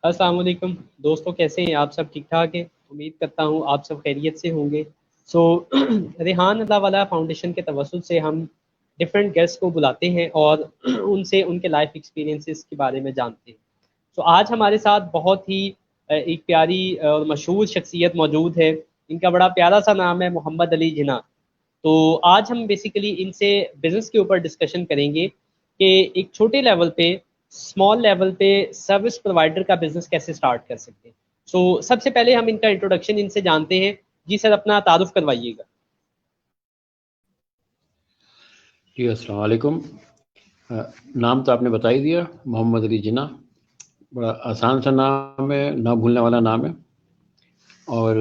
अस्सलाम वालेकुम दोस्तों, कैसे हैं आप? सब ठीक ठाक हैं? उम्मीद करता हूँ आप सब खैरियत से होंगे। सो रेहान अल्लाह वाला फाउंडेशन के तवस्सुल से हम डिफरेंट गेस्ट को बुलाते हैं और उनसे उनके लाइफ एक्सपीरियंसेस के बारे में जानते हैं। तो आज हमारे साथ बहुत ही एक प्यारी और मशहूर शख्सियत मौजूद है। इनका बड़ा प्यारा सा नाम है मोहम्मद अली जिन्ना। तो आज हम बेसिकली इनसे बिज़नेस के ऊपर डिस्कशन करेंगे कि एक छोटे लेवल पे, स्मॉल लेवल पे सर्विस प्रोवाइडर का बिज़नेस कैसे स्टार्ट कर सकते हैं। सबसे पहले हम इनका इंट्रोडक्शन इनसे जानते हैं। जी सर, अपना तारुफ करवाइएगा। जी अस्सलाम वालेकुम। नाम तो आपने बता ही दिया, मोहम्मद अली जिन्ना। बड़ा आसान सा नाम है, ना भूलने वाला नाम है। और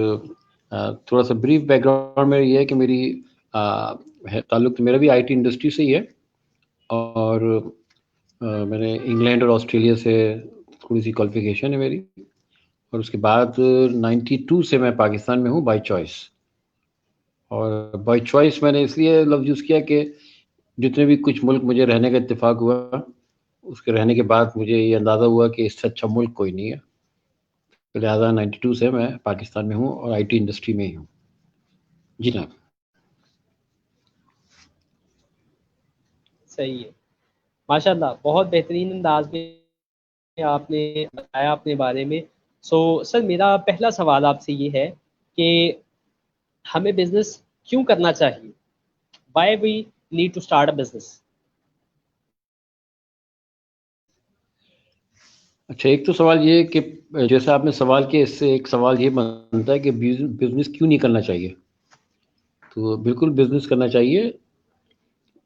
थोड़ा सा ब्रीफ बैकग्राउंड में ये है कि मेरी ताल्लुक तो मेरा भी आईटी इंडस्ट्री से ही है। और मैंने इंग्लैंड और ऑस्ट्रेलिया से थोड़ी सी क्वालिफिकेशन है मेरी। और उसके बाद 92 से मैं पाकिस्तान में हूँ बाय चॉइस। और बाय चॉइस मैंने इसलिए लफ्ज़ यूज़ किया कि जितने भी कुछ मुल्क मुझे रहने का इत्तेफाक हुआ, उसके रहने के बाद मुझे ये अंदाज़ा हुआ कि इससे अच्छा मुल्क कोई नहीं है। तो लिहाजा 92 से मैं पाकिस्तान में हूँ और आईटी इंडस्ट्री में ही हूँ। जी जनाब। सही है, माशाल्लाह, बहुत बेहतरीन अंदाज में आपने बताया अपने बारे में। सर, मेरा पहला सवाल आपसे ये है कि हमें बिज़नेस क्यों करना चाहिए? Why we need to start a business? अच्छा, एक तो सवाल ये है कि जैसे आपने सवाल किया, इससे एक सवाल ये बनता है कि बिज़नेस क्यों नहीं करना चाहिए। तो बिल्कुल बिज़नेस करना चाहिए,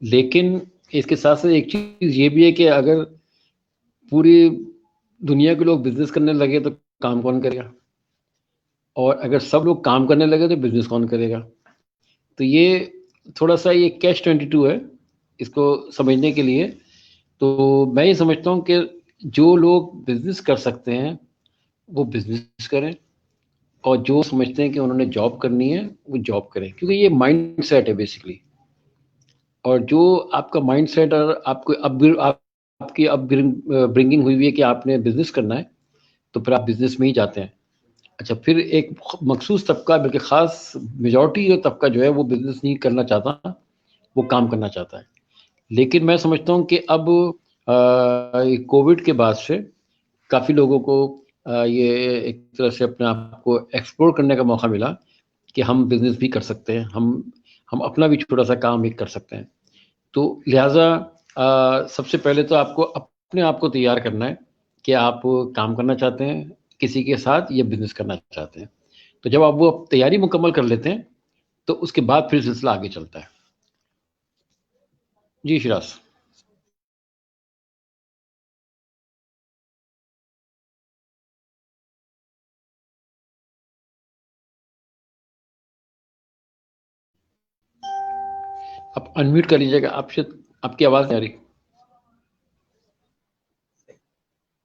लेकिन इसके साथ साथ एक चीज़ ये भी है कि अगर पूरी दुनिया के लोग बिज़नेस करने लगे तो काम कौन करेगा, और अगर सब लोग काम करने लगे तो बिज़नेस कौन करेगा। तो ये थोड़ा सा ये कैच 22 है इसको समझने के लिए। तो मैं ये समझता हूँ कि जो लोग बिज़नेस कर सकते हैं वो बिज़नेस करें, और जो समझते हैं कि उन्होंने जॉब करनी है वो जॉब करें, क्योंकि ये माइंड सेट है बेसिकली। और जो आपका माइंड सेट और आपको आपकी ब्रिंगिंग हुई है कि आपने बिज़नेस करना है, तो फिर आप बिज़नेस में ही जाते हैं। अच्छा, फिर एक मखसूस तबका, बल्कि ख़ास मेजॉरिटी जो तबका जो है वो बिज़नेस नहीं करना चाहता, वो काम करना चाहता है। लेकिन मैं समझता हूँ कि अब कोविड के बाद से काफ़ी लोगों को ये एक तरह से अपने आप को एक्सप्लोर करने का मौका मिला कि हम बिज़नेस भी कर सकते हैं, हम अपना भी छोटा-सा काम भी कर सकते हैं। तो लिहाज़ा सबसे पहले तो आपको अपने आप को तैयार करना है कि आप काम करना चाहते हैं किसी के साथ या बिज़नेस करना चाहते हैं। तो जब आप वो तैयारी मुकम्मल कर लेते हैं, तो उसके बाद फिर सिलसिला आगे चलता है। जी शिराज। आप अनम्यूट कर लीजिएगा, आपसे आपकी आवाज़ नहीं आ रही।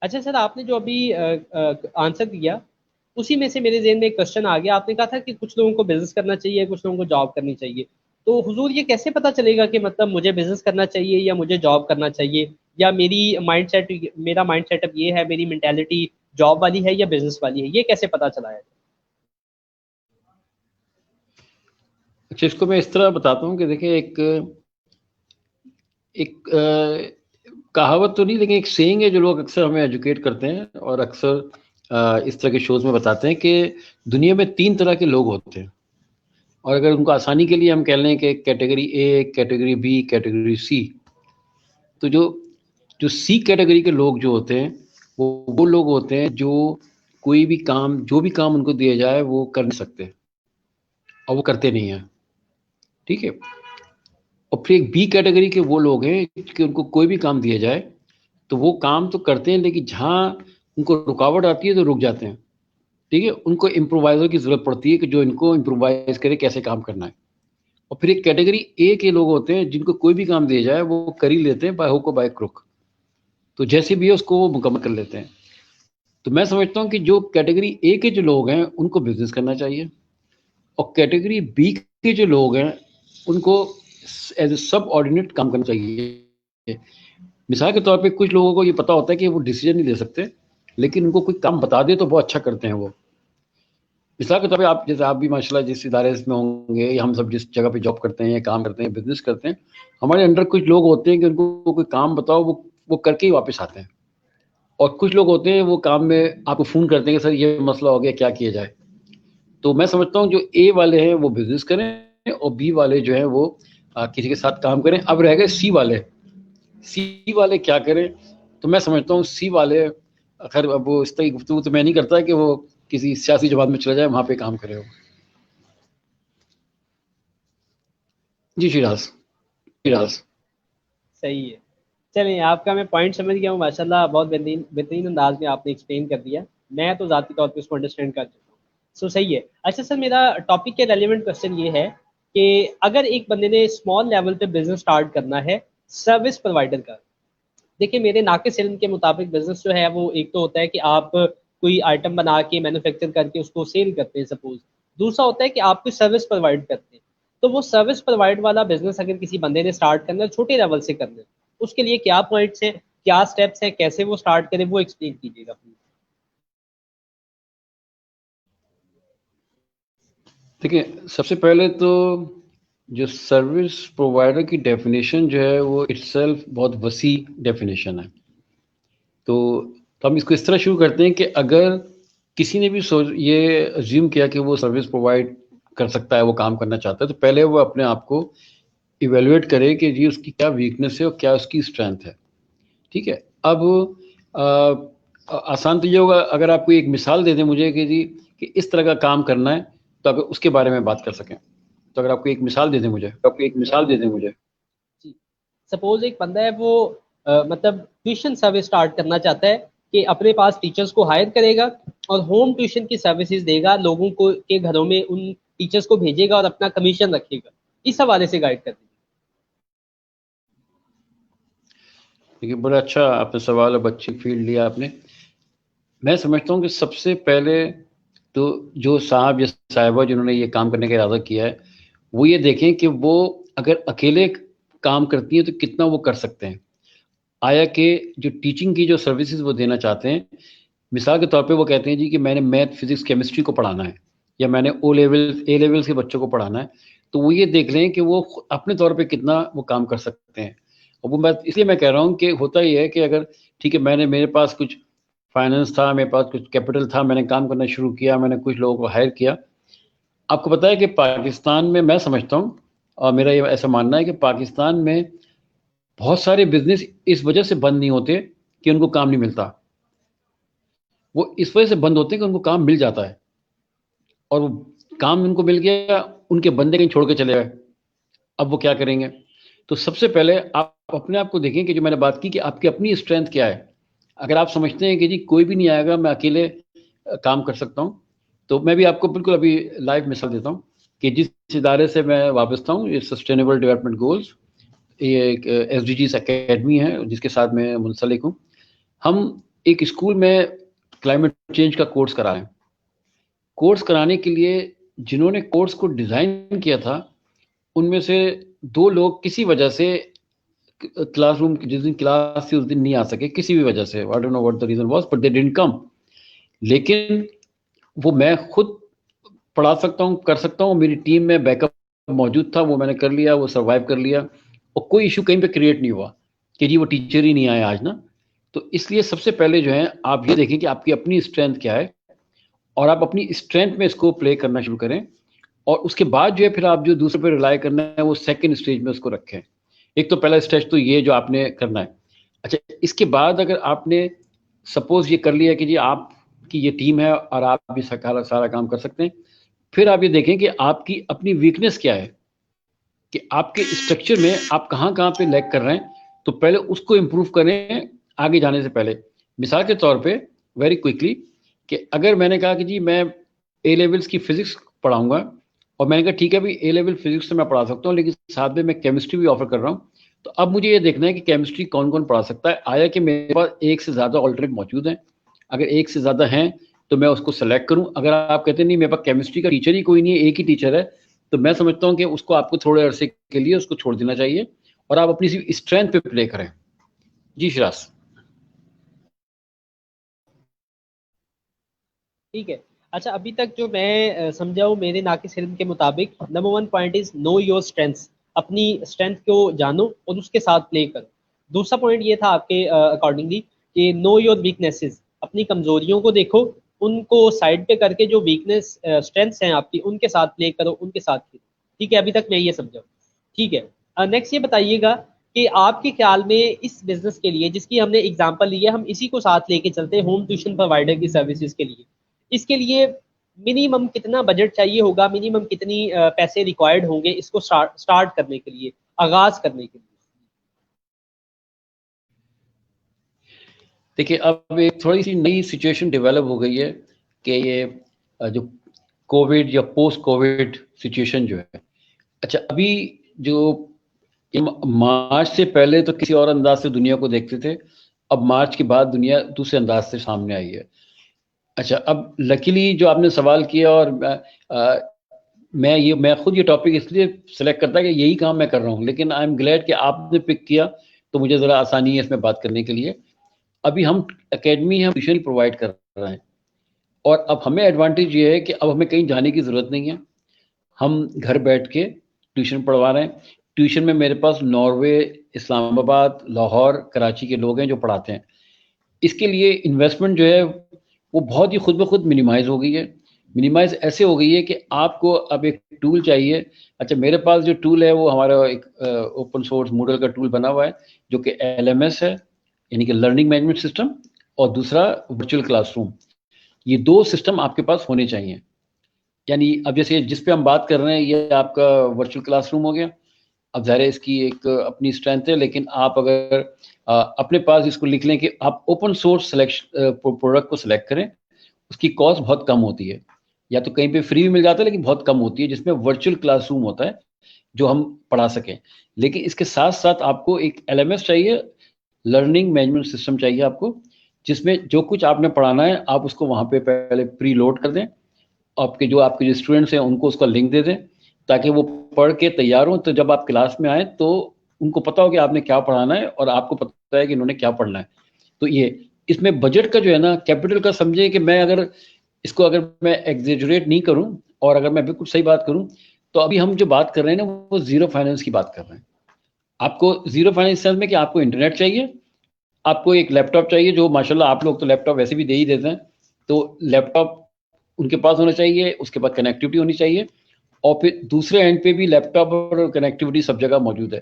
अच्छा सर, आपने जो अभी आंसर दिया, उसी में से मेरे ज़हन में एक क्वेश्चन आ गया। आपने कहा था कि कुछ लोगों को बिजनेस करना चाहिए, कुछ लोगों को जॉब करनी चाहिए। तो हुजूर, ये कैसे पता चलेगा कि मतलब मुझे बिजनेस करना चाहिए या मुझे जॉब करना चाहिए, या मेरा माइंड सेटअप ये है, मेरी मेंटेलिटी जॉब वाली है या बिजनेस वाली है? ये कैसे पता चला है? अच्छा, इसको मैं इस तरह बताता हूँ कि देखिए, एक एक कहावत तो नहीं, लेकिन एक सेइंग है जो लोग अक्सर हमें एजुकेट करते हैं और अक्सर इस तरह के शोज़ में बताते हैं कि दुनिया में 3 तरह के लोग होते हैं। और अगर उनको आसानी के लिए हम कह लें कि category A, category B, category C. तो जो जो सी कैटेगरी के लोग जो होते हैं, वो लोग होते हैं जो कोई भी काम, जो भी काम उनको दिया जाए वो कर नहीं सकते, और वो करते नहीं हैं। ठीक है? और फिर एक बी कैटेगरी के वो लोग हैं कि उनको कोई भी काम दिया जाए तो वो काम तो करते हैं, लेकिन जहाँ उनको रुकावट आती है तो रुक जाते हैं। ठीक है? उनको इम्प्रोवाइज़र की ज़रूरत पड़ती है कि जो इनको इम्प्रोवाइज़ करे कैसे काम करना है। और फिर एक कैटेगरी ए के लोग होते हैं जिनको कोई भी काम दिया जाए वो कर ही लेते हैं, बाय हुक और बाय क्रुक। तो जैसे भी है उसको वो मुकम्मल कर लेते हैं। तो मैं समझता हूँ कि जो कैटेगरी ए के जो लोग हैं उनको बिज़नेस करना चाहिए, और कैटेगरी बी के जो लोग हैं उनको एज़ अ सबऑर्डिनेट काम करना चाहिए। मिसाल के तौर पे कुछ लोगों को ये पता होता है कि वो डिसीजन नहीं ले सकते, लेकिन उनको कोई काम बता दे तो बहुत अच्छा करते हैं वो। मिसाल के तौर पे आप, जैसे आप भी माशाल्लाह जिस इदारे में होंगे, या हम सब जिस जगह पे जॉब करते हैं, काम करते हैं, बिजनेस करते हैं, हमारे अंडर कुछ लोग होते हैं कि उनको कोई काम बताओ वो करके ही वापस आते हैं, और कुछ लोग होते हैं वो काम में आपको फ़ोन करते हैं कि सर ये मसला हो गया, क्या किया जाए। तो मैं समझता हूँ जो ए वाले हैं वो बिजनेस करें, और बी वाले जो हैं वो किसी के साथ काम करें। अब रह गए सी वाले, सी वाले क्या करें? तो मैं समझता हूँ सी वाले, खैर अब वो इस तरह की गुफ्तगू तो मैं नहीं करता कि वो किसी सियासी जमात में चला जाए, वहाँ पे काम करे वो। जी शिराज। सही है। चलिए, आपका मैं पॉइंट समझ गया हूँ माशाल्लाह, बहुत बेहतरीन बेहतरीन अंदाज में आपने एक्सप्लेन कर दिया। मैं तो ज़ाती तौर पे उसको अंडरस्टैंड कर चुका हूँ। सो सही है। अच्छा सर, मेरा टॉपिक के रेलिवेंट क्वेश्चन ये है कि अगर एक बंदे ने स्मॉल लेवल पे बिजनेस स्टार्ट करना है सर्विस प्रोवाइडर का, देखिए मेरे नाकिस इल्म के मुताबिक बिजनेस जो है वो एक तो होता है कि आप कोई आइटम बना के मैन्युफैक्चर करके उसको सेल करते हैं सपोज। दूसरा होता है कि आप कोई सर्विस प्रोवाइड करते हैं। तो वो सर्विस प्रोवाइड वाला बिजनेस अगर किसी बंदे ने स्टार्ट करना है, छोटे लेवल से करना है, उसके लिए क्या पॉइंट्स हैं, क्या स्टेप्स हैं, कैसे वो स्टार्ट करे, वो एक्सप्लेन कीजिएगा प्लीज। देखिए, सबसे पहले तो जो सर्विस प्रोवाइडर की डेफिनेशन जो है वो इटसेल्फ बहुत वसी डेफिनेशन है। तो हम इसको इस तरह शुरू करते हैं कि अगर किसी ने भी ये अज्यूम किया कि वो सर्विस प्रोवाइड कर सकता है, वो काम करना चाहता है, तो पहले वो अपने आप को इवेलुएट करे कि जी उसकी क्या वीकनेस है और क्या उसकी स्ट्रेंथ है। ठीक है। अब आसान तो ये होगा अगर आप कोई एक मिसाल दे दें मुझे कि जी कि इस तरह का काम करना है, तो अगर उसके बारे में बात कर सकें, तो अगर आपको एक मिसाल दे दें मुझे। जी, सपोज एक बंदा है वो मतलब ट्यूशन सर्विस स्टार्ट करना चाहता है कि अपने पास टीचर्स को हायर करेगा और होम ट्यूशन की सर्विसेज देगा, लोगों को के घरों में उन टीचर्स को भेजेगा और अपना कमीशन रखेगा। इस हवाले से गाइड कर दीजिए। देखिए, बड़ा अच्छा आपने सवाल, अब अच्छी फील्ड लिया आपने। मैं समझता हूँ कि सबसे पहले तो जो साहब या साहिबा जिन्होंने ये काम करने का इरादा किया है, वो ये देखें कि वो अगर अकेले काम करती हैं तो कितना वो कर सकते हैं। आया कि जो टीचिंग की जो सर्विसेज वो देना चाहते हैं, मिसाल के तौर पे वो कहते हैं जी कि मैंने मैथ, फिजिक्स, केमिस्ट्री को पढ़ाना है, या मैंने ओ लेवल ए लेवल्स के बच्चों को पढ़ाना है, तो वो ये देख लें कि वो अपने तौर पे कितना वो काम कर सकते हैं। और वो मैं इसलिए मैं कह रहा हूँ कि होता ही है कि अगर ठीक है, मेरे पास कुछ फाइनेंस था, मेरे पास कुछ कैपिटल था, मैंने काम करना शुरू किया, मैंने कुछ लोगों को हायर किया। आपको पता है कि पाकिस्तान में, मैं समझता हूँ और मेरा ये ऐसा मानना है कि पाकिस्तान में बहुत सारे बिजनेस इस वजह से बंद नहीं होते कि उनको काम नहीं मिलता। वो इस वजह से बंद होते हैं कि उनको काम मिल जाता है, और वो काम उनको मिल गया, उनके बंदे कहीं छोड़ के चले गए, अब वो क्या करेंगे? तो सबसे पहले आप अपने आप को देखें कि जो मैंने बात की कि आपकी अपनी स्ट्रेंथ क्या है। अगर आप समझते हैं कि जी कोई भी नहीं आएगा, मैं अकेले काम कर सकता हूँ, तो मैं भी आपको बिल्कुल अभी लाइव मिसाल देता हूँ कि जिस इदारे से मैं वाबस्ता हूँ, ये सस्टेनेबल डेवलपमेंट गोल्स, ये एक SDGs एकेडमी है जिसके साथ मैं मुंसलिक हूँ। हम एक स्कूल में क्लाइमेट चेंज का कोर्स करा रहे हैं। कोर्स कराने के लिए जिन्होंने कोर्स को डिज़ाइन किया था, उनमें से 2 लोग किसी वजह से क्लासरूम जिस दिन क्लास थी उस दिन नहीं आ सके, किसी भी वजह से। I don't know what the reason was, but they didn't come. लेकिन वो मैं खुद पढ़ा सकता हूँ, कर सकता हूँ, मेरी टीम में बैकअप मौजूद था, वो मैंने कर लिया, वो सर्वाइव कर लिया, और कोई इशू कहीं पे क्रिएट नहीं हुआ कि जी वो टीचर ही नहीं आए आज ना। तो इसलिए सबसे पहले जो है आप ये देखें कि आपकी अपनी स्ट्रेंथ क्या है, और आप अपनी स्ट्रेंथ में इसको प्ले करना शुरू करें, और उसके बाद जो है फिर आप जो दूसरे पे रिलाई करना है वो सेकंड स्टेज में उसको रखें। एक तो पहला स्टेज तो ये जो आपने करना है। अच्छा, इसके बाद अगर आपने सपोज ये कर लिया कि जी आपकी ये टीम है और आप भी सारा सारा काम कर सकते हैं, फिर आप ये देखें कि आपकी अपनी वीकनेस क्या है, कि आपके स्ट्रक्चर में आप कहाँ कहाँ पे लैग कर रहे हैं, तो पहले उसको इम्प्रूव करें आगे जाने से पहले। मिसाल के तौर पे वेरी क्विकली, कि अगर मैंने कहा कि जी मैं ए लेवल्स की फिजिक्स पढ़ाऊंगा, और मैंने कहा ठीक है भाई, ए लेवल फिजिक्स तो मैं पढ़ा सकता हूँ, लेकिन साथ में मैं केमिस्ट्री भी ऑफर कर रहा हूँ, तो अब मुझे ये देखना है कि केमिस्ट्री कौन कौन पढ़ा सकता है। आया कि मेरे पास एक से ज़्यादा ऑल्टरनेट मौजूद हैं, अगर एक से ज़्यादा हैं तो मैं उसको सेलेक्ट करूँ। अगर आप कहते हैं नहीं मेरे पास केमिस्ट्री का टीचर ही कोई नहीं है, एक ही टीचर है, तो मैं समझता हूँ कि उसको आपको थोड़े अरसे के लिए उसको छोड़ देना चाहिए, और आप अपनी स्ट्रेंथ पे प्ले करें। जी शिराज। ठीक है। अच्छा, अभी तक जो मैं समझा हूँ मेरे नाकिस इल्म के मुताबिक, number 1 point is know your strengths, अपनी स्ट्रेंथ को जानो और उसके साथ प्ले करो। दूसरा पॉइंट ये था आपके अकॉर्डिंगली कि नो योर वीकनेसेस, अपनी कमजोरियों को देखो, उनको साइड पे करके जो वीकनेस स्ट्रेंथ्स हैं आपकी उनके साथ प्ले करो, उनके साथ खेलो। ठीक है, अभी तक मैं ये समझा हूँ। ठीक है, नेक्स्ट ये बताइएगा कि आपके ख्याल में इस बिजनेस के लिए जिसकी हमने एग्जांपल ली है, हम इसी को साथ लेके चलते हैं होम ट्यूशन प्रोवाइडर की सर्विसेज के लिए। इसके लिए मिनिमम कितना बजट चाहिए होगा, मिनिमम कितनी पैसे रिक्वायर्ड होंगे इसको स्टार्ट करने के लिए, आगाज करने के लिए? देखिए, अब एक थोड़ी सी नई सिचुएशन डेवलप हो गई है कि ये जो कोविड या पोस्ट कोविड सिचुएशन जो है, अच्छा अभी जो मार्च से पहले तो किसी और अंदाज से दुनिया को देखते थे, अब मार्च के बाद दुनिया दूसरे अंदाज से सामने आई है। अच्छा, अब लकीली जो आपने सवाल किया, और मैं खुद ये टॉपिक इसलिए सेलेक्ट करता कि यही काम मैं कर रहा हूँ, लेकिन आई एम ग्लैड कि आपने पिक किया, तो मुझे ज़रा आसानी है इसमें बात करने के लिए। अभी हम एकेडमी, हम ट्यूशन प्रोवाइड कर रहे हैं, और अब हमें एडवांटेज ये है कि अब हमें कहीं जाने की ज़रूरत नहीं है, हम घर बैठ के ट्यूशन पढ़वा रहे हैं। ट्यूशन में मेरे पास नॉर्वे, इस्लामाबाद, लाहौर, कराची के लोग हैं जो पढ़ाते हैं। इसके लिए इन्वेस्टमेंट जो है वो बहुत ही खुद ब खुद मिनिमाइज हो गई है। मिनिमाइज ऐसे हो गई है कि आपको अब एक टूल चाहिए। अच्छा, मेरे पास जो टूल है वो हमारा एक ओपन सोर्स मूडल का टूल बना हुआ है, जो कि LMS है, यानी कि लर्निंग मैनेजमेंट सिस्टम, और दूसरा वर्चुअल क्लासरूम। ये दो सिस्टम आपके पास होने चाहिए। यानी अब जैसे जिस पे हम बात कर रहे हैं, ये आपका वर्चुअल क्लासरूम हो गया। अब ज़ाहिर है इसकी एक अपनी स्ट्रेंथ है, लेकिन आप अगर अपने पास इसको लिख लें कि आप ओपन सोर्स सिलेक्शन प्रोडक्ट को सिलेक्ट करें, उसकी कॉस्ट बहुत कम होती है, या तो कहीं पे फ्री भी मिल जाता है लेकिन बहुत कम होती है, जिसमें वर्चुअल क्लासरूम होता है जो हम पढ़ा सकें। लेकिन इसके साथ साथ आपको एक LMS चाहिए, लर्निंग मैनेजमेंट सिस्टम चाहिए आपको, जिसमें जो कुछ आपने पढ़ाना है आप उसको वहाँ पे पहले प्री लोड कर दें, आपके जो स्टूडेंट्स हैं उनको उसका लिंक दे दें, ताकि वो पढ़ के तैयार हों, तो जब आप क्लास में आए तो उनको पता हो कि आपने क्या पढ़ाना है और आपको पता है कि इन्होंने क्या पढ़ना है। तो ये इसमें बजट का जो है ना, कैपिटल का, समझे कि मैं अगर मैं एग्जेजरेट नहीं करूं और अगर मैं बिल्कुल सही बात करूं, तो अभी हम जो बात कर रहे हैं ना वो जीरो फाइनेंस की बात कर रहे हैं। आपको जीरो फाइनेंस सेंस में कि आपको इंटरनेट चाहिए, आपको एक लैपटॉप चाहिए, जो माशाल्लाह आप लोग तो लैपटॉप वैसे भी दे ही देते हैं, तो लैपटॉप उनके पास होना चाहिए, उसके बाद कनेक्टिविटी होनी चाहिए, और फिर दूसरे एंड पे भी लैपटॉप और कनेक्टिविटी सब जगह मौजूद है।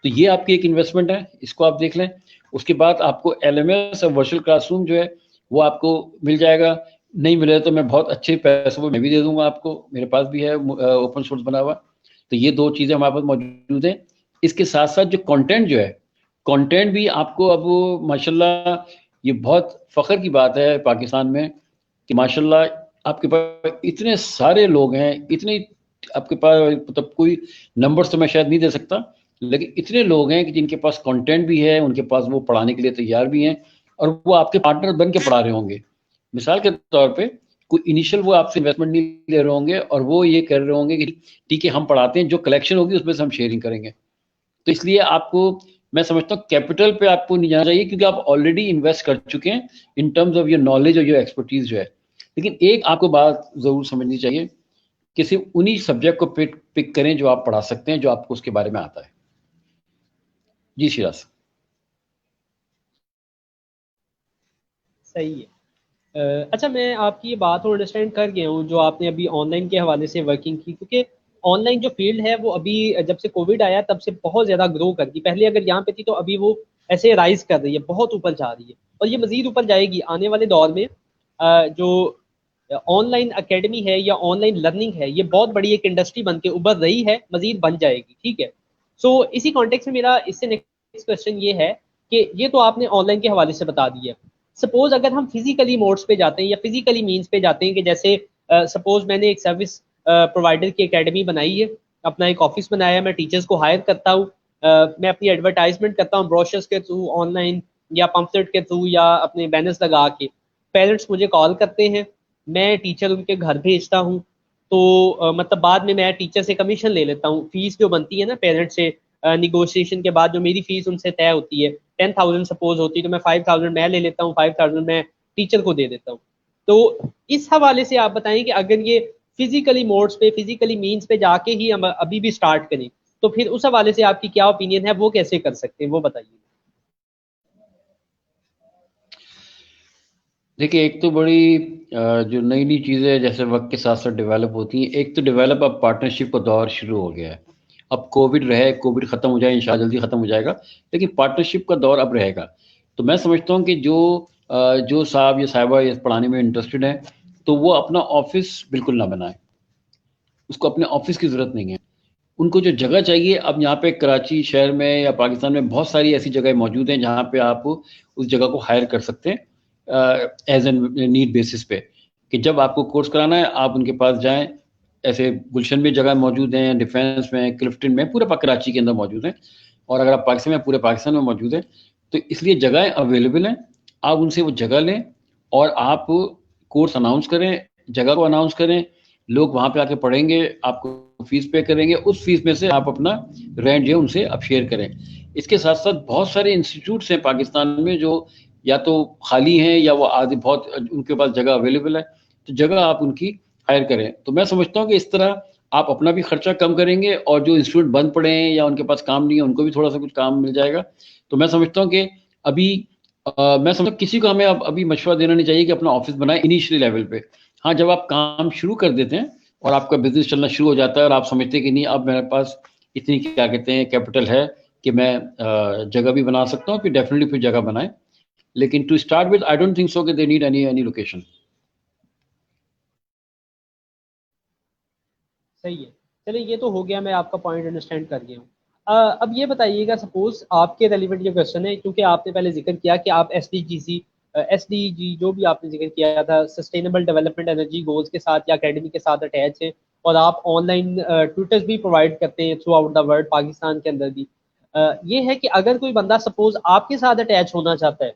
तो ये आपकी एक इन्वेस्टमेंट है, इसको आप देख लें। उसके बाद आपको LMS और वर्चुअल क्लासरूम जो है वो आपको मिल जाएगा। नहीं मिले तो मैं बहुत अच्छे पैसों पर मैं भी दे दूंगा आपको, मेरे पास भी है ओपन सोर्स बना हुआ। तो ये दो चीज़ें हमारे पास मौजूद हैं। इसके साथ साथ जो कंटेंट जो है, कंटेंट भी आपको अब माशाल्लाह, ये बहुत फ़ख्र की बात है पाकिस्तान में कि माशाल्लाह आपके पास इतने सारे लोग हैं, इतने आपके पास, मतलब कोई नंबर्स तो मैं शायद नहीं दे सकता, लेकिन इतने लोग हैं कि जिनके पास कंटेंट भी है, उनके पास वो पढ़ाने के लिए तैयार भी हैं, और वो आपके पार्टनर बन के पढ़ा रहे होंगे। मिसाल के तौर पे कोई इनिशियल वो आपसे इन्वेस्टमेंट नहीं ले रहे होंगे, और वो ये कर रहे होंगे कि ठीक है हम पढ़ाते हैं, जो कलेक्शन होगी उसमें से हम शेयरिंग करेंगे। तो इसलिए आपको, मैं समझता हूँ कैपिटल पे आपको नहीं जाना चाहिए, क्योंकि आप ऑलरेडी इन्वेस्ट कर चुके हैं in terms of your knowledge और योर एक्सपर्टीज जो है। लेकिन एक आपको बात जरूर समझनी चाहिए कि सिर्फ उन्हीं सब्जेक्ट को पिक करें जो आप पढ़ा सकते हैं, जो आपको उसके बारे में आता है। जी शिराज। सही है। अच्छा, मैं आपकी ये बात और अंडरस्टैंड कर गया हूँ जो आपने अभी ऑनलाइन के हवाले से वर्किंग की, क्योंकि ऑनलाइन जो फील्ड है वो अभी जब से कोविड आया तब से बहुत ज़्यादा ग्रो कर गई। पहले अगर यहाँ पे थी तो अभी वो ऐसे राइज कर रही है, बहुत ऊपर जा रही है, और ये मज़ीद ऊपर जाएगी आने वाले दौर में। जो ऑनलाइन एकेडमी है या ऑनलाइन लर्निंग है, ये बहुत बड़ी एक इंडस्ट्री बन के उभर रही है, मज़ीद बन जाएगी। ठीक है। सो इसी कॉन्टेक्स्ट में मेरा इससे नेक्स्ट क्वेश्चन ये है कि ये तो आपने ऑनलाइन के हवाले से बता दिया। सपोज अगर हम फिजिकली मोड्स पे जाते हैं या फिजिकली मीन्स पे जाते हैं, कि जैसे सपोज मैंने एक सर्विस प्रोवाइडर की एकेडमी बनाई है, अपना एक ऑफिस बनाया है, मैं टीचर्स को हायर करता हूँ, मैं अपनी एडवर्टाइजमेंट करता हूँ ब्रोशर्स के थ्रू ऑनलाइन, या पम्फलेट के थ्रू, या अपने बैनर्स लगा के। पेरेंट्स मुझे कॉल करते हैं, मैं टीचर उनके घर भेजता हूँ। तो मतलब बाद में मैं टीचर से कमीशन ले लेता हूँ, फीस जो बनती है ना पेरेंट्स से, निगोशिएशन के बाद जो मेरी फीस उनसे तय होती है, 10,000 सपोज होती है, तो मैं 5,000 मैं ले लेता हूँ, 5,000 मैं टीचर को दे देता हूँ। तो इस हवाले से आप बताएं कि अगर ये फिजिकली मोड्स पे, फिजिकली मीन्स पे जाके ही हम अभी भी स्टार्ट करें, तो फिर उस हवाले से आपकी क्या ओपिनियन है, वो कैसे कर सकते हैं, वो बताइए। देखिए, एक तो बड़ी जो नई नई चीज़ें जैसे वक्त के साथ साथ डेवलप होती हैं, एक तो डेवलप अब पार्टनरशिप का दौर शुरू हो गया है। अब कोविड रहे, कोविड ख़त्म हो जाए, इंशाल्लाह जल्दी ख़त्म हो जाएगा, लेकिन पार्टनरशिप का दौर अब रहेगा। तो मैं समझता हूँ कि जो साहब या साहिबा ये पढ़ाने में इंटरेस्टेड हैं, तो वो अपना ऑफिस बिल्कुल ना बनाए, उसको अपने ऑफिस की ज़रूरत नहीं है। उनको जो जगह चाहिए, अब यहाँ पे कराची शहर में या पाकिस्तान में बहुत सारी ऐसी जगह मौजूद हैं जहाँ पे आप उस जगह को हायर कर सकते हैं एज एन नीड बेसिस पे, कि जब आपको कोर्स कराना है आप उनके पास जाएं। ऐसे गुलशन में जगह मौजूद हैं, डिफेंस में, क्लिफ्टन में, पूरे कराची के अंदर मौजूद हैं, और अगर आप पाकिस्तान में, पूरे पाकिस्तान में मौजूद है। तो इसलिए जगहें अवेलेबल हैं, आप उनसे वो जगह लें और आप कोर्स अनाउंस करें, जगह को अनाउंस करें, लोग वहाँ पे आके पढ़ेंगे, आपको फीस पे करेंगे, उस फीस में से आप अपना रेंट जो है उनसे आप शेयर करें। इसके साथ साथ बहुत सारे इंस्टीट्यूट्स हैं पाकिस्तान में जो या तो खाली हैं या वो आदि बहुत उनके पास जगह अवेलेबल है, तो जगह आप उनकी हायर करें। तो मैं समझता हूँ कि इस तरह आप अपना भी खर्चा कम करेंगे और जो इंस्टीट्यूट बंद पड़े हैं या उनके पास काम नहीं है उनको भी थोड़ा सा कुछ काम मिल जाएगा। तो मैं समझता हूँ कि अभी मैं समझता हूँ किसी को हमें अब अभी मशवरा देना नहीं चाहिए कि अपना ऑफिस बनाए इनिशियली लेवल पे। हाँ, जब आप काम शुरू कर देते हैं और आपका बिजनेस चलना शुरू हो जाता है और आप समझते हैं कि नहीं अब मेरे पास इतनी क्या कहते हैं कैपिटल है कि मैं जगह भी बना सकता हूँ, फिर डेफिनेटली फिर जगह बनाए। लेकिन to start with I don't think so कि दे नीड एनी लोकेशन। सही है। चलिए, ये तो हो गया, मैं आपका पॉइंट अंडरस्टैंड कर गया हूँ। अब ये बताइएगा, सपोज आपके रेलिवेंट ये क्वेश्चन है, क्योंकि आपने पहले जिक्र किया कि आप एसडीजी जो भी आपने जिक्र किया था, सस्टेनेबल डेवलपमेंट एनर्जी गोल्स के साथ या अकेडमी के साथ अटैच है, और आप ऑनलाइन ट्यूटर्स भी प्रोवाइड करते हैं through out the world, Pakistan के अंदर भी। ये है कि अगर कोई बंदा सपोज आपके साथ अटैच होना चाहता है,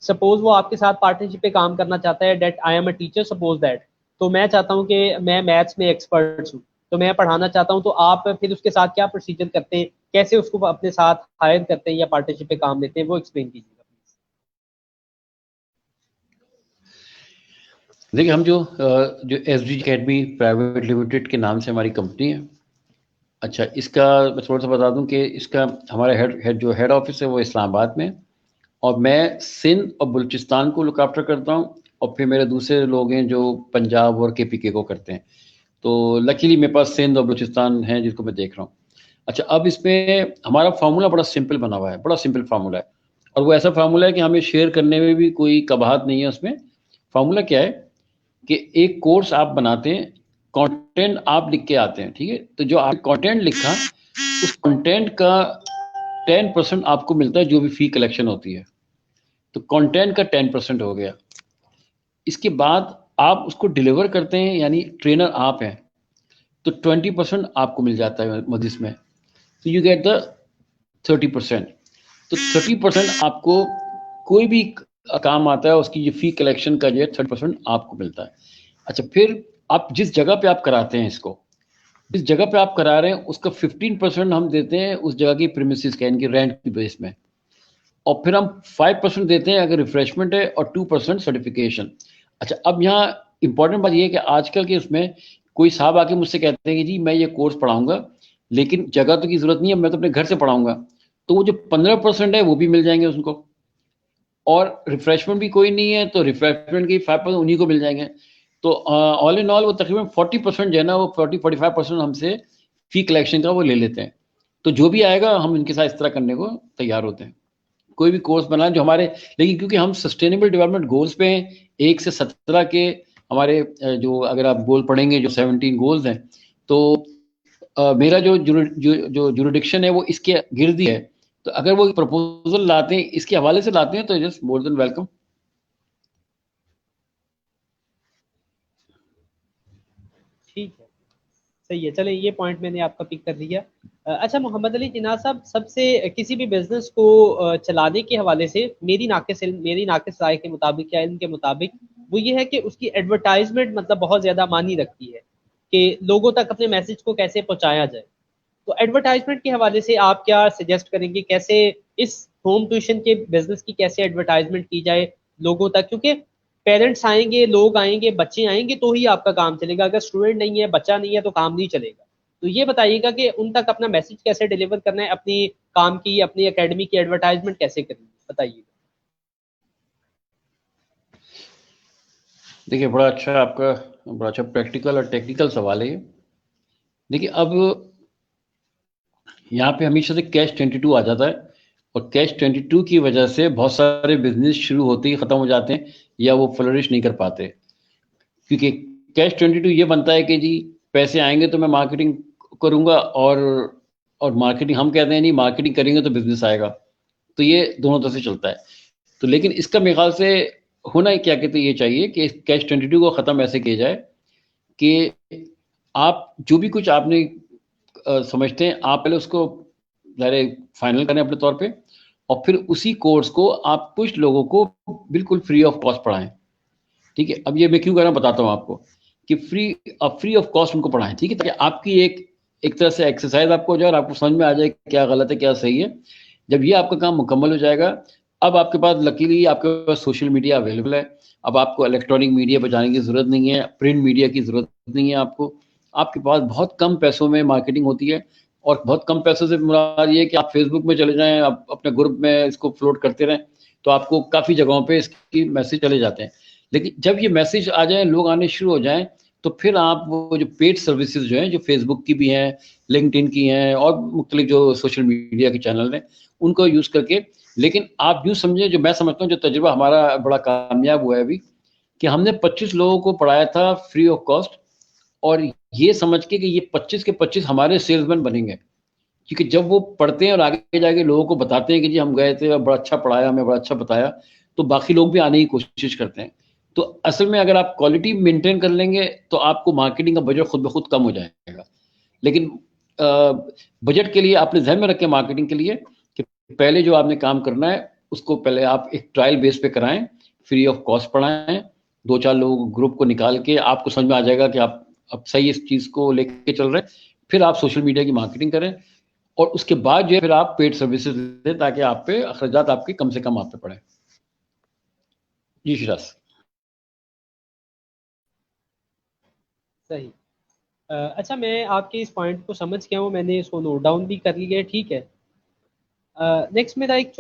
सपोज वो आपके साथ पार्टनरशिप पे काम करना चाहता है, that I am a teacher, suppose that, तो मैं चाहता हूँ कि मैं मैथ्स में एक्सपर्ट हूँ, तो मैं पढ़ाना चाहता हूँ, तो आप फिर उसके साथ क्या प्रोसीजर करते हैं, कैसे उसको अपने साथ हायर करते हैं या पार्टनरशिप पे काम लेते हैं, वो एक्सप्लेन कीजिएगा प्लीज। देखिए, हम जो S D academy private limited के नाम से हमारी कंपनी है। अच्छा, इसका मैं थोड़ा सा बता दूं कि इसका हमारा जो हेड ऑफिस है वो इस्लामाबाद में है, और मैं सिंध और बलूचिस्तान को लुक आफ्टर करता हूँ, और फिर मेरे दूसरे लोग हैं जो पंजाब और केपीके को करते हैं। तो लकीली मेरे पास सिंध और बलूचिस्तान है जिसको मैं देख रहा हूँ। अच्छा, अब इसमें हमारा फार्मूला बड़ा सिंपल बना हुआ है, बड़ा सिंपल फार्मूला है, और वो ऐसा फार्मूला है कि हमें शेयर करने में भी कोई कबाहत नहीं है उसमें। फार्मूला क्या है कि एक कोर्स आप बनाते हैं, कंटेंट आप लिख के आते हैं, ठीक है, तो जो आपने कंटेंट लिखा उस कंटेंट का 10% आपको मिलता है जो भी फी कलेक्शन होती है। तो कंटेंट का 10% हो गया। इसके बाद आप उसको डिलीवर करते हैं, यानी ट्रेनर आप हैं, तो 20% आपको मिल जाता है मदिस में। तो यू गेट द 30%। तो 30% आपको कोई भी काम आता है उसकी ये फी कलेक्शन का जो है 30% आपको मिलता है। अच्छा, फिर आप जिस जगह पे आप कराते हैं इसको, जिस जगह पे आप करा रहे हैं उसका 15% हम देते हैं उस जगह की प्रीमिसेस का, इनकी रेंट की बेस में, और फिर हम 5% देते हैं अगर रिफ्रेशमेंट है, और 2% सर्टिफिकेशन। अच्छा, अब यहाँ इंपॉर्टेंट बात ये है कि आजकल के उसमें कोई साहब आके मुझसे कहते हैं कि जी मैं ये कोर्स पढ़ाऊंगा लेकिन जगह तो की जरूरत नहीं है, मैं तो अपने घर से पढ़ाऊंगा, तो वो जो 15% है वो भी मिल जाएंगे उनको, और रिफ्रेशमेंट भी कोई नहीं है तो रिफ्रेशमेंट के 5% उन्हीं को मिल जाएंगे। तो ऑल इन ऑल वो तकरीबन 40% जो है ना, वो 40-45% हमसे फी कलेक्शन का वो ले लेते हैं। तो जो भी आएगा हम इनके साथ इस तरह करने को तैयार होते हैं। कोई भी कोर्स बनाए जो हमारे, लेकिन क्योंकि हम सस्टेनेबल डेवलपमेंट गोल्स पे हैं, 1 से 17 के हमारे जो अगर आप गोल पढ़ेंगे जो 17 गोल्स हैं, तो मेरा जो जुरिडिक्शन है वो इसके गिर्द ही है। तो अगर वो प्रपोजल लाते हैं इसके हवाले से लाते हैं तो जस्ट मोर देन वेलकम। ठीक है, सही है। चले, ये पॉइंट मैंने आपका पिक कर लिया। अच्छा मोहम्मद अली जिन्ना साहब, सबसे किसी भी बिजनेस को चलाने के हवाले से मेरी नाकिस राय के मुताबिक या इनके मुताबिक, वो ये है कि उसकी एडवर्टाइजमेंट मतलब बहुत ज़्यादा मानी रखती है कि लोगों तक अपने मैसेज को कैसे पहुंचाया जाए। तो एडवर्टाइजमेंट के हवाले से आप क्या सजेस्ट करेंगे, कैसे इस होम ट्यूशन के बिजनेस की कैसे एडवर्टाइजमेंट की जाए लोगों तक, क्योंकि पेरेंट्स आएंगे, लोग आएंगे, बच्चे आएंगे तो ही आपका काम चलेगा। अगर स्टूडेंट नहीं है, बच्चा नहीं है तो काम नहीं चलेगा। तो ये बताइएगा कि उन तक अपना मैसेज कैसे डिलीवर करना है, अपनी काम की, अपनी एकेडमी की एडवर्टाइजमेंट कैसे करनी है, बताइएगा। देखिए, बड़ा अच्छा प्रैक्टिकल और टेक्निकल सवाल है ये। देखिए, अब यहाँ पे हमेशा से कैश 22 आ जाता है, और कैश 22 की वजह से बहुत सारे बिजनेस शुरू होते ही ख़त्म हो जाते हैं या वो फ्लरिश नहीं कर पाते, क्योंकि कैश 22 ये बनता है कि जी पैसे आएंगे तो मैं मार्केटिंग करूँगा, और मार्केटिंग, हम कहते हैं नहीं मार्केटिंग करेंगे तो बिजनेस आएगा। तो ये दोनों तरह से चलता है। तो लेकिन इसका मेरे ख्याल से होना ही क्या कहते ये चाहिए कि कैश 22 को ख़त्म ऐसे किया जाए कि आप जो भी कुछ आपने समझते हैं, आप पहले उसको डायरेक्ट फाइनल करें अपने तौर पे, और फिर उसी कोर्स को आप कुछ लोगों को बिल्कुल फ्री ऑफ कॉस्ट पढ़ाएं। ठीक है, अब ये मैं क्यों कर रहा हूँ बताता हूँ आपको कि फ्री ऑफ कॉस्ट उनको पढ़ाएं, ठीक है, ताकि आपकी एक तरह से एक्सरसाइज आपको हो जाए और आपको समझ में आ जाए क्या गलत है क्या सही है। जब ये आपका काम मुकम्मल हो जाएगा, अब आपके पास लकीली आपके पास सोशल मीडिया अवेलेबल है। अब आपको इलेक्ट्रॉनिक मीडिया पर जाने की ज़रूरत नहीं है, प्रिंट मीडिया की ज़रूरत नहीं है आपको। आपके पास बहुत कम पैसों में मार्केटिंग होती है, और बहुत कम पैसों से मुराद ये है कि आप फेसबुक में चले जाएं, आप अपने ग्रुप में इसको फ्लोट करते रहें, तो आपको काफ़ी जगहों पे इसकी मैसेज चले जाते हैं। लेकिन जब ये मैसेज आ जाए, लोग आने शुरू हो जाएं, तो फिर आप वो जो पेड सर्विसेज जो हैं, जो फेसबुक की भी हैं, लिंक्डइन की हैं, और मुख्तलिफ जो सोशल मीडिया के चैनल हैं, उनको यूज़ करके। लेकिन आप यूँ समझें, जो मैं समझता हूँ, जो तजुर्बा हमारा बड़ा कामयाब हुआ है अभी, कि हमने 25 लोगों को पढ़ाया था फ्री ऑफ कॉस्ट, और ये समझ के कि ये 25 के 25 हमारे सेल्समैन बनेंगे, क्योंकि जब वो पढ़ते हैं और आगे जाके लोगों को बताते हैं कि जी हम गए थे और बड़ा अच्छा पढ़ाया, हमें बड़ा अच्छा बताया, तो बाकी लोग भी आने की कोशिश करते हैं। तो असल में अगर आप क्वालिटी मेंटेन कर लेंगे तो आपको मार्केटिंग का बजट खुद ब खुद कम हो जाएगा। लेकिन बजट के लिए आपने ध्यान में रखें, मार्केटिंग के लिए, कि पहले जो आपने काम करना है उसको पहले आप एक ट्रायल बेस पे कराएं, फ्री ऑफ कॉस्ट पढ़ाएं, 2-4 लोग ग्रुप को निकाल के, आपको समझ में आ जाएगा कि आप अब सही इस चीज़ को लेके चल रहे हैं। फिर आप सोशल मीडिया की मार्केटिंग करें, और उसके बाद जो है फिर आप पेड सर्विसेज दें, ताकि आप पे अखराजात आपके कम से कम आप पे पड़े। जी शिराज। सही। अच्छा, मैं आपके इस पॉइंट को समझ गया हूँ, मैंने इसको नोट डाउन भी कर लिया है, ठीक है। नेक्स्ट मेरा एक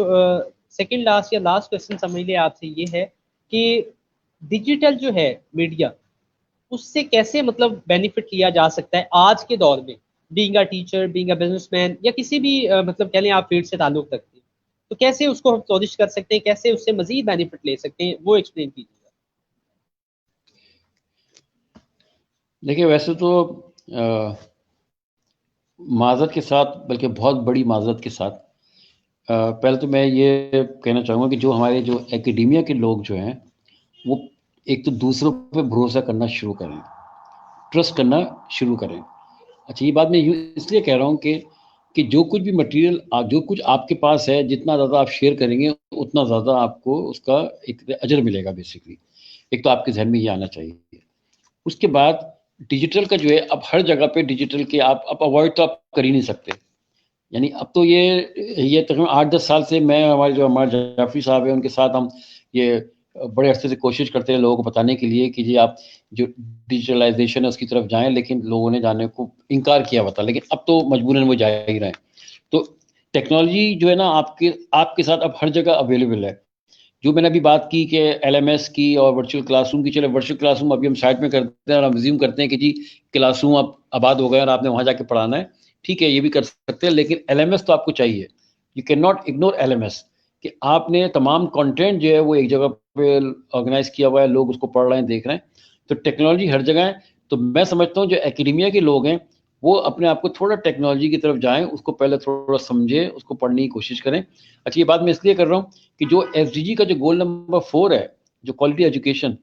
सेकंड लास्ट या लास्ट क्वेश्चन समझ लिया आपसे ये है कि डिजिटल जो है मीडिया, उससे कैसे मतलब बेनिफिट लिया जा सकता है आज के दौर में, being a teacher, being a businessman, या किसी भी मतलब कह लें आप फील्ड से ताल्लुक रखते हैं, तो कैसे उसको हम फ्लोरिश कर सकते हैं, कैसे उससे मजीद बेनिफिट ले सकते हैं, वो एक्सप्लेन कीजिएगा। देखिए, वैसे तो माजरत के साथ, बल्कि बहुत बड़ी माजरत के साथ, पहले तो मैं ये कहना चाहूँगा कि जो हमारे जो एकेडेमिया के लोग जो हैं, वो एक तो दूसरों पे भरोसा करना शुरू करें, ट्रस्ट करना शुरू करें। अच्छा, ये बात मैं यूँ इसलिए कह रहा हूँ कि जो कुछ भी मटेरियल जो कुछ आपके पास है, जितना ज़्यादा आप शेयर करेंगे उतना ज़्यादा आपको उसका एक अजर मिलेगा बेसिकली। एक तो आपके जहन में ये आना चाहिए। उसके बाद डिजिटल का जो है, अब हर जगह पे डिजिटल के आप अब अवॉइड तो आप कर ही नहीं सकते। यानी अब तो ये तकरीबन 8-10 साल से मैं, हमारे जाफरी साहब हैं, उनके साथ हम ये बड़े अरसे से कोशिश करते हैं लोगों को बताने के लिए कि जी आप जो डिजिटलाइजेशन है उसकी तरफ जाएं, लेकिन लोगों ने जाने को इनकार किया हुआ था, लेकिन अब तो मजबूरन वो जा ही रहे हैं। तो टेक्नोलॉजी जो है ना, आपके आपके साथ अब हर जगह अवेलेबल है। जो मैंने अभी बात की कि एलएमएस की और वर्चुअल क्लासरूम की, चले वर्चुअल क्लासरूम अभी हम साइड में करते हैं और हम रिज्यूम करते हैं कि जी क्लासरूम अब आबाद हो गए और आपने वहाँ जाके पढ़ाना है, ठीक है, ये भी कर सकते हैं, लेकिन एलएमएस तो आपको चाहिए। You can not ignore LMS, कि आपने तमाम कंटेंट जो है वो एक जगह पे ऑर्गेनाइज किया हुआ है, लोग उसको पढ़ रहे हैं, देख रहे हैं। तो टेक्नोलॉजी हर जगह है। तो मैं समझता हूँ जो एकेडेमिया के लोग हैं, वो अपने आप को थोड़ा टेक्नोलॉजी की तरफ जाएं, उसको पहले थोड़ा समझें, उसको पढ़ने की कोशिश करें। अच्छा, ये बात मैं इसलिए कर रहा हूँ कि जो एसडीजी का जो गोल नंबर 4 है, जो क्वालिटी एजुकेशन,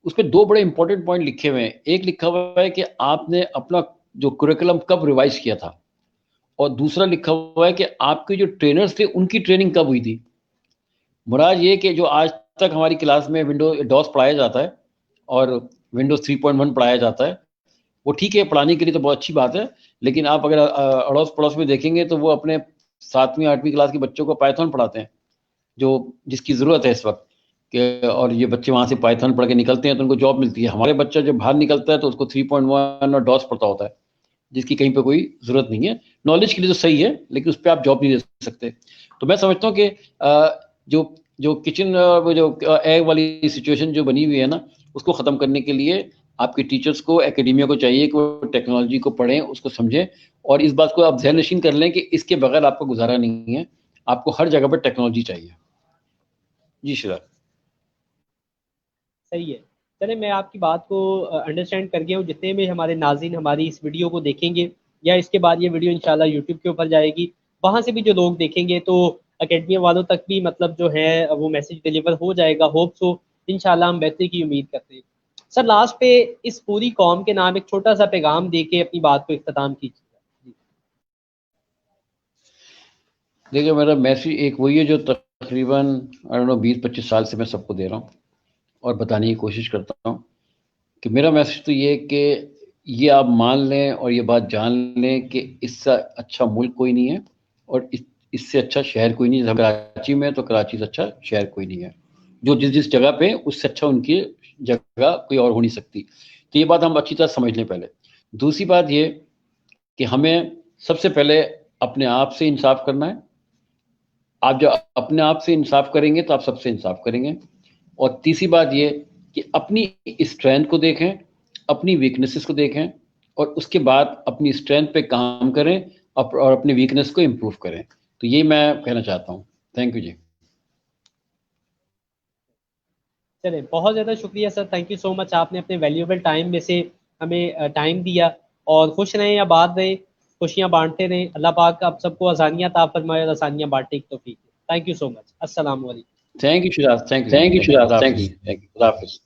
उस पर 2 बड़े इंपॉर्टेंट पॉइंट लिखे हुए हैं। एक लिखा हुआ है कि आपने अपना जो कुरिकुलम कब रिवाइज किया था, और दूसरा लिखा हुआ है कि आपके जो ट्रेनर्स थे उनकी ट्रेनिंग कब हुई थी। मुराद ये कि जो आज तक हमारी क्लास में विंडो डॉस पढ़ाया जाता है और विंडोज 3.1 पढ़ाया जाता है, वो ठीक है, पढ़ाने के लिए तो बहुत अच्छी बात है, लेकिन आप अगर अड़ोस पड़ोस में देखेंगे तो वो अपने 7वीं 8वीं क्लास के बच्चों को पाइथन पढ़ाते हैं, जो जिसकी ज़रूरत है इस वक्त, और ये बच्चे वहाँ से पाइथन पढ़ के निकलते हैं तो उनको जॉब मिलती है। हमारे बच्चा जब बाहर निकलता है तो उसको 3.1 और डॉस पढ़ता होता है, जिसकी कहीं पे कोई ज़रूरत नहीं है। नॉलेज के लिए तो सही है, लेकिन उस पर आप जॉब नहीं दे सकते। तो मैं समझता हूँ कि जो जो किचन वो जो एग वाली सिचुएशन जो बनी हुई है ना, उसको ख़त्म करने के लिए आपके टीचर्स को, एकेडमिया को चाहिए कि वो टेक्नोलॉजी को पढ़ें, उसको समझें, और इस बात को आप ज़हन नशीन कर लें कि इसके बगैर आपको गुजारा नहीं है, आपको हर जगह पर टेक्नोलॉजी चाहिए। जी शिरा। सही है। चले, मैं आपकी बात को अंडरस्टैंड कर गया हूँ। जितने भी हमारे नाज़रीन हमारी इस वीडियो को देखेंगे, या इसके बाद ये वीडियो इंशाल्लाह यूट्यूब के ऊपर जाएगी, वहाँ से भी जो लोग देखेंगे तो अकेडमी वालों तक भी मतलब जो है वो मैसेज डिलीवर हो जाएगा। होप सो, इंशाल्लाह हम बेहतरी की उम्मीद करते हैं। सर, लास्ट पे इस पूरी कौम के नाम एक छोटा सा पैगाम दे के अपनी बात को इख्तिताम कीजिएगा। देखिए, मेरा मैसेज एक वही है जो तकरीबन 20-25 साल से मैं सबको दे रहा हूँ और बताने की कोशिश करता हूँ कि मेरा मैसेज तो ये है कि ये आप मान लें और ये बात जान लें कि इससे अच्छा मुल्क कोई नहीं है, और इससे अच्छा शहर कोई नहीं है। जैसे कराची में है तो कराची से अच्छा शहर कोई नहीं है। जो जिस जिस जगह पे, उससे अच्छा उनकी जगह कोई और हो नहीं सकती। तो ये बात हम अच्छी तरह समझ लें पहले। दूसरी बात ये कि हमें सबसे पहले अपने आप से इंसाफ करना है। आप जब अपने आप से इंसाफ करेंगे तो आप सबसे इंसाफ करेंगे। और तीसरी बात ये कि अपनी स्ट्रेंथ को देखें, अपनी वीकनेसेस को देखें, और उसके बाद अपनी स्ट्रेंथ पे काम करें और अपनी वीकनेस को इम्प्रूव करें। तो ये मैं कहना चाहता हूँ। थैंक यू जी। चले, बहुत ज़्यादा शुक्रिया sir, thank you so much. आपने अपने वैल्यूएबल टाइम में से हमें टाइम दिया। और खुश रहें या बात रहें, खुशियाँ बांटते रहें। अल्लाह पाक आप सबको आसानियाँ अता फरमाए और आसानियाँ बांटने की तौफीक दे। Thank you so much. अस्सलाम वालेकुम। Thank you Shiraz. Thank you thank you thank you. Shiraz, खुदा थैंक हाफिज़। यू। Thank you. खुदा हाफिज़।